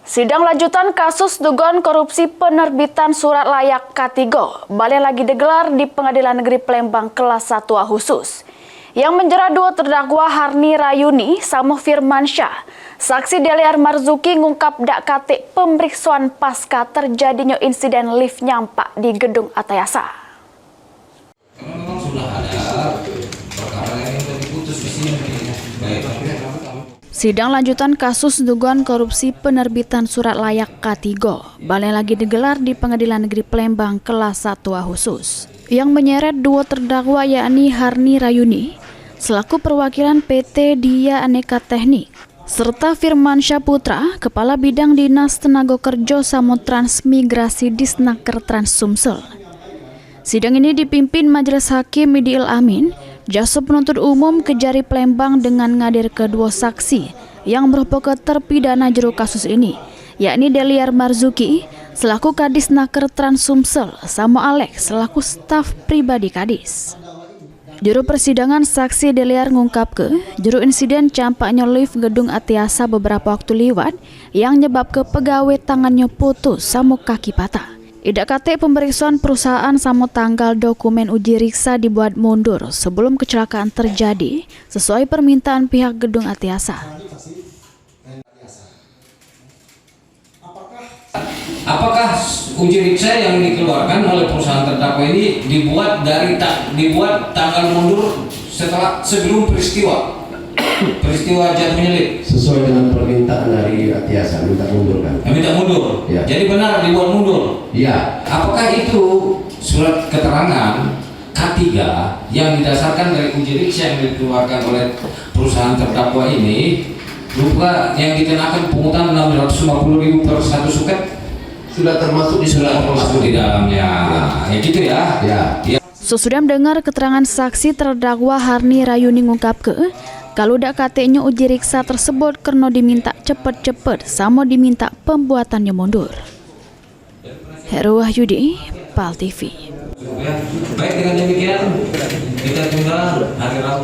Sidang lanjutan kasus dugaan korupsi penerbitan surat layak K3 balik lagi digelar di Pengadilan Negeri Palembang kelas 1A khusus. Yang menjerat dua terdakwa Harni Rayuni sama Firmansyah. Saksi Deliar Marzuki ngungkap dak kate pemeriksaan pasca terjadinya insiden lift nyampak di gedung Atayasa. Memang sudah ada perkara yang diputus di sini. Sidang lanjutan kasus dugaan korupsi penerbitan surat layak K3 balik lagi digelar di Pengadilan Negeri Palembang kelas 1A khusus. Yang menyeret dua terdakwa yakni Harni Rayuni selaku perwakilan PT Dia Aneka Teknik serta Firmansyah Putra, Kepala Bidang Dinas Tenaga Kerja Samo Transmigrasi Disnaker Trans Sumsel. Sidang ini dipimpin Majelis Hakim Midiil Amin, Jaksa Penuntut Umum Kejari Palembang dengan ngadir kedua saksi yang merupakan terpidana jero kasus ini, yakni Deliar Marzuki selaku Kadis Naker Trans Sumsel sama Alex selaku staf pribadi Kadis. Juru persidangan saksi Deliar ngungkap juru insiden campaknya lift gedung Atayasa beberapa waktu lewat yang nyebab ke pegawai tangannya putus sama kaki patah. Idak kate pemeriksaan perusahaan sama tanggal dokumen uji riksa dibuat mundur sebelum kecelakaan terjadi sesuai permintaan pihak gedung Atayasa. Apakah uji riksa yang dikeluarkan oleh perusahaan terdakwa ini dibuat tanggal mundur sebelum peristiwa jatuhnya lift? Sesuai dengan permintaan dari Atayasa, minta mundur kan? Minta mundur. Ya. Jadi benar dibuat mundur. Iya. Apakah itu surat keterangan K3 yang didasarkan dari uji riksa yang dikeluarkan oleh perusahaan terdakwa ini berupa yang dikenakan pungutan 650.000 per satu suket? Sudah termasuk di dalamnya. Ya gitu ya. Ya. Sesudah mendengar keterangan saksi terdakwa Harni Rayuni ngungkap kalau dak katanya uji riksa tersebut karena diminta cepet-cepet sama diminta pembuatannya mundur. Heru Wahyudi, PAL TV. Baik, dengan demikian kita tunda hari Rabu.